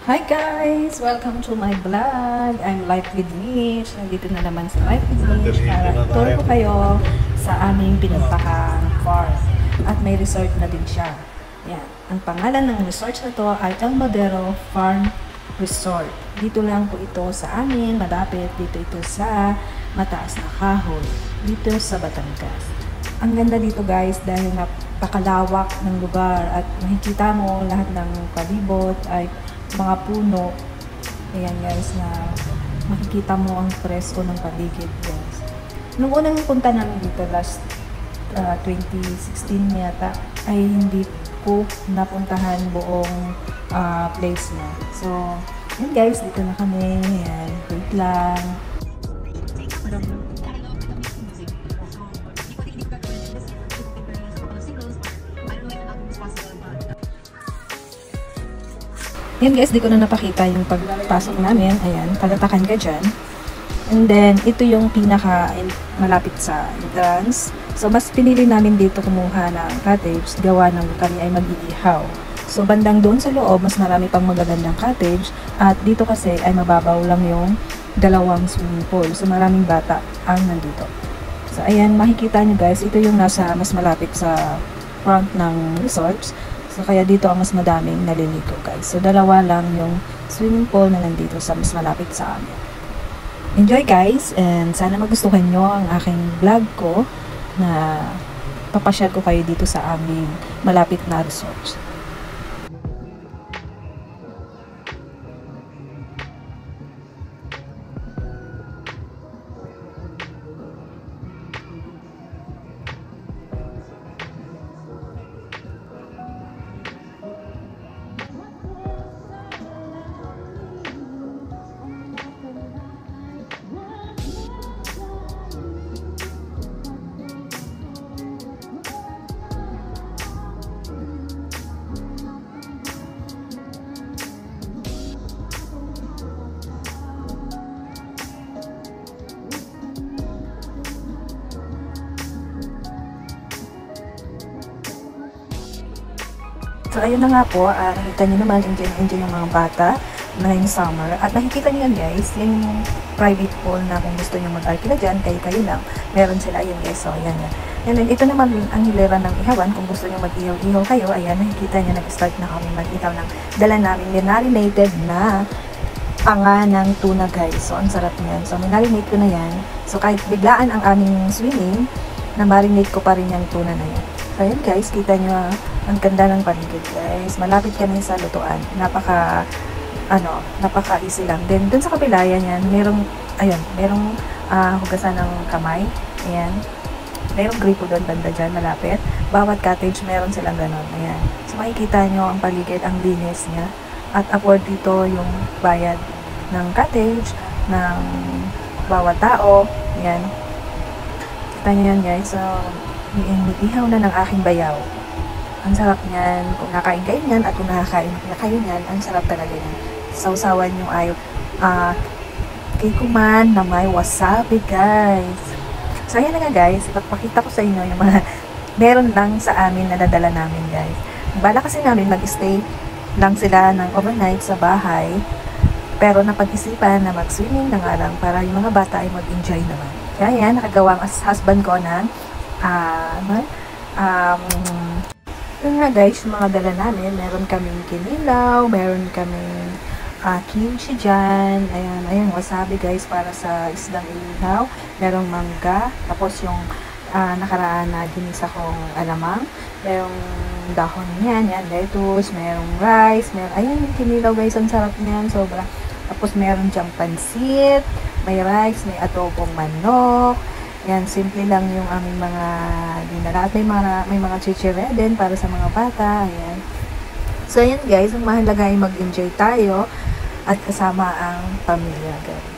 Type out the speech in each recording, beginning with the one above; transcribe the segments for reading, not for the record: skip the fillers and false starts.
Hi guys! Welcome to my vlog. I'm Life with Mitch. Nandito na naman sa Life with Mitch para ituro ko kayo sa aming pinumpahang farm. At may resort na din siya. Yan. Ang pangalan ng resort na to ay El Madero Farm Resort. Dito lang po ito sa amin, malapit dito ito sa Mataas na Kahoy, dito sa Batangas. Ang ganda dito guys dahil napakalawak ng lugar at makikita mo lahat ng palibot ay mga puno. Ayan guys, na makikita mo ang presko ng paligid guys. Nung unang punta namin dito last 2016 yata ay hindi ko napuntahan buong place na. So, yun guys, dito na kami. Ayan, wait lang. Yan guys, di ko na napakita yung pagpasok namin. Ayan, palatakan ka dyan. And then, ito yung pinaka malapit sa entrance. So, mas pinili namin dito kumuha ng cottage. Gawa ng kami ay mag-iihaw. So, bandang doon sa loob, mas marami pang magagandang cottage. At dito kasi ay mababaw lang yung dalawang swimming pool. So, maraming bata ang nandito. So, ayan, makikita nyo guys, ito yung nasa mas malapit sa front ng resorts. So, kaya dito ang mas madaming naliligo guys. So, dalawa lang yung swimming pool na nandito sa mas malapit sa amin. Enjoy guys, and sana magustuhan nyo ang aking vlog ko na papasyal ko kayo dito sa aming malapit na resorts. So, ayun na nga po, nakita nyo naman, enjoy yung mga bata na yung summer. At nakikita nyo yan guys, yan yung private pool na kung gusto nyo mag-arkila dyan, kayo lang, meron sila yan guys. So, yan yan. And then, ito naman ang hilera ng ihawan, kung gusto nyo mag-ihaw-ihaw kayo, ayan, nakikita nyo, nag-start na kami mag-ihaw ng dala namin, marinated na panga ng tuna guys. So, ang sarap niyan. So, marinate ko na yan. So, kahit biglaan ang aming swimming, na marinate ko pa rin yung tuna na yan. So, ayan guys, kita nyo ang ganda ng paligid guys. Malapit kami sa lutuan. Napaka-easy lang. Then, dun sa kabila, yan, merong hugasan ng kamay. Ayan. Merong gripo doon, banda dyan, malapit. Bawat cottage, meron silang ganon. Ayan. So, makikita nyo ang paligid, ang linis niya. At afford dito yung bayad ng cottage, ng bawat tao. Ayan. Kita nyo yan guys. So, ihaw na ng aking bayaw. Ang sarap niyan. Kung nakain kayo niyan at kung nakakain na kayo niyan, ang sarap talaga niyan. Sausawan yung kikuman na may wasabi guys. So ayan na nga guys, ipapakita ko sa inyo yung mga meron lang sa amin na nadala namin guys. Bala kasi namin mag-stay lang sila ng overnight sa bahay, pero napag-isipan na mag-swimming na nga lang para yung mga bata ay mag-enjoy naman. Kaya yan, nakagawa ang husband ko ng yun nga guys, yung mga dala namin, meron kaming kinilaw, meron kaming kimchi dyan, ayan, wasabi guys para sa isdang inihaw, merong mangga, tapos yung nakaraan na ginisa kong alamang, merong dahon niyan, yan, lettuce, merong rice, ayan yung kinilaw guys, ang sarap niyan, sobra. Tapos meron dyang pansit, may rice, may adobong manok. Yan, simple lang yung aming mga dinala. At may mga chichirya din para sa mga bata. Ayan. So, ayan guys, ang mahalaga ay mag-enjoy tayo at kasama ang pamilya guys.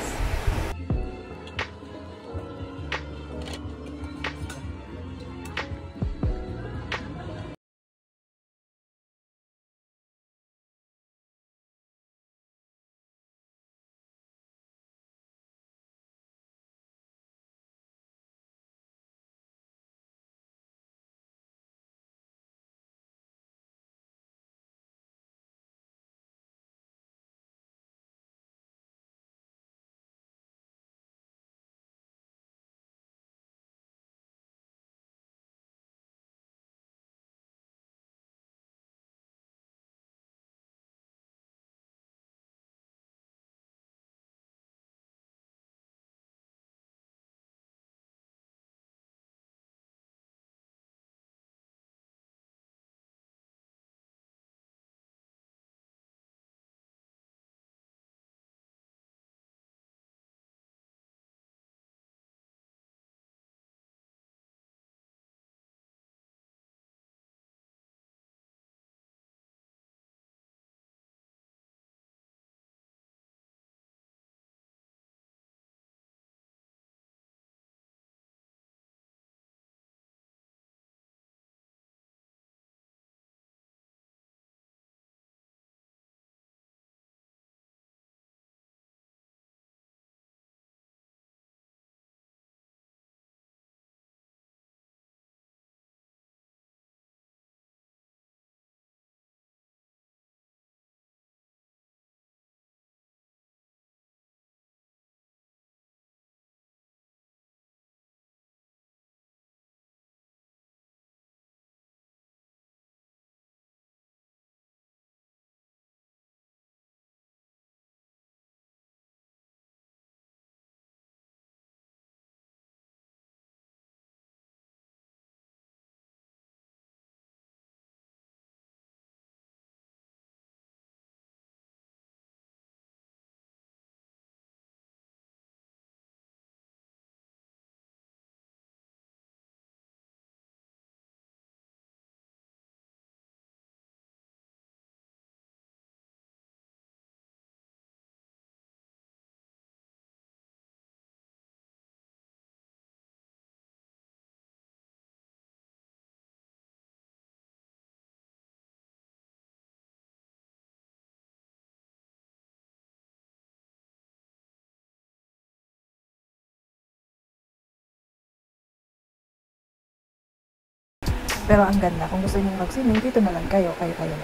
Pero ang ganda. Kung gusto niyo mag-swimming, dito na lang kayo lang.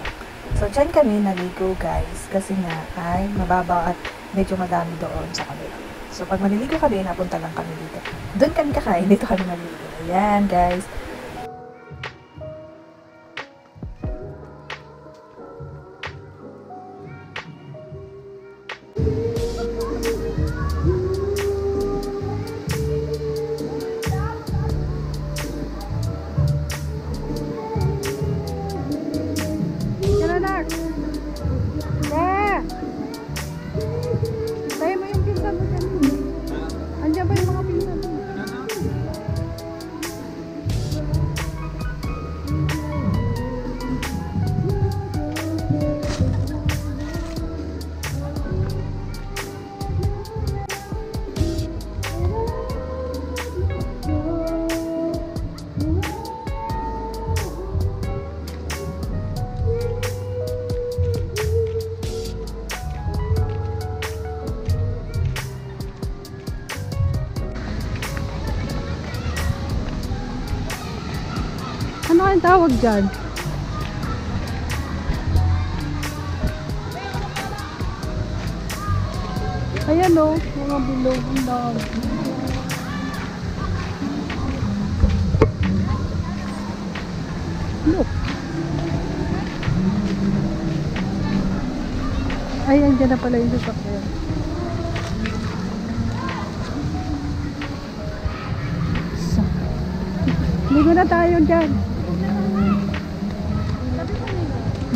So, dyan kami naligo guys. Kasi nga ay mababa at medyo madami doon sa kabila. So, pag maliligo kami, napunta lang kami dito. Doon kami kakain, dito kami maliligo. Ayan guys. Ano ang tawag dyan? Ayan o, mga bilog. Ang dami. Look. Ayan, dyan na pala yung sasakyan. Ligo na tayo dyan.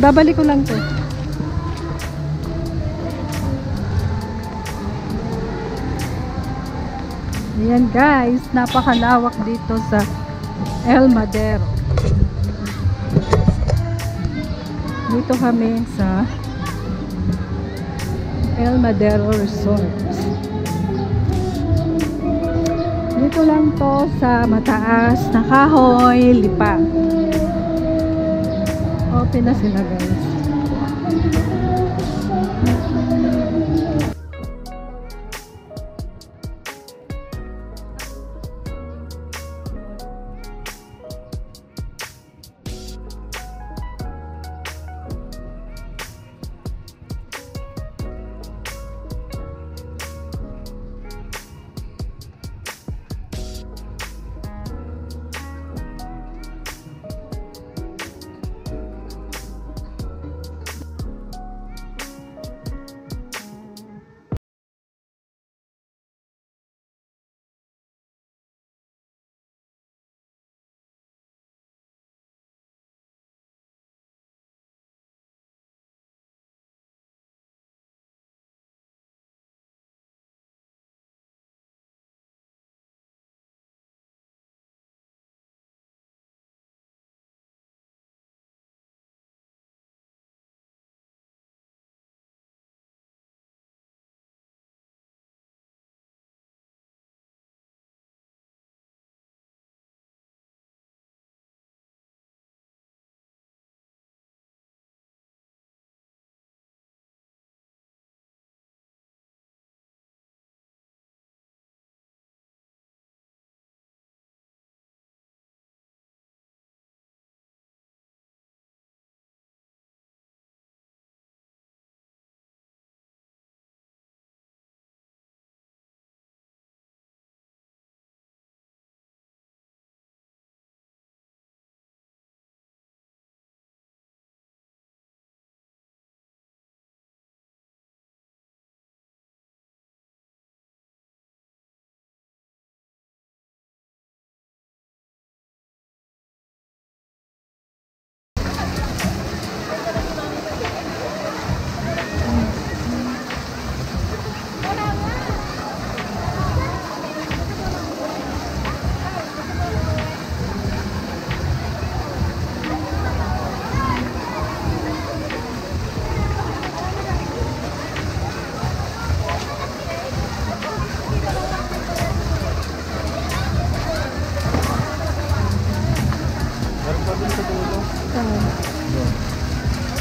Babalik ko lang to. Ayan guys, napakalawak dito sa El Madero. Dito kami sa El Madero Resort. Dito lang to sa mataas na kahoy, lipa. Open na sila guys.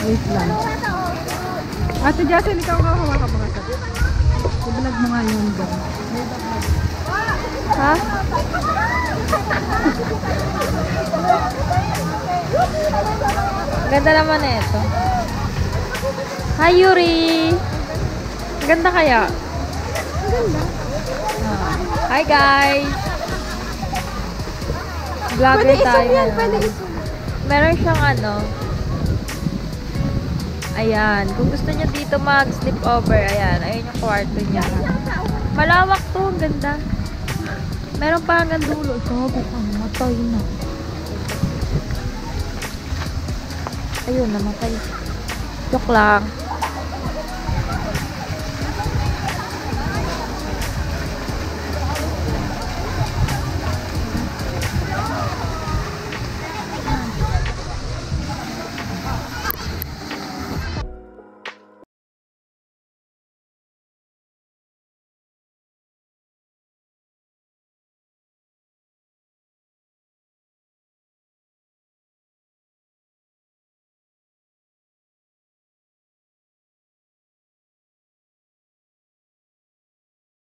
Wait lang. Ate Jason, ikaw ka hawakan mga sabi. I-vlog mo nga yun doon. Ha? Ganda naman na ito. Hi, Yuri! Ganda kaya? Ganda. Hi, guys! Vlogger Pwede tayo isum yan, ngayon. pwede isum. Meron siyang ano. Ayan. Kung gusto niyo dito mag-sleep over, ayan. Ayan yung kwarto niya. Malawak to. Ang ganda. Meron pa hanggang dulo. Sabi ka, matay na. Ayun, namatay. Joke lang.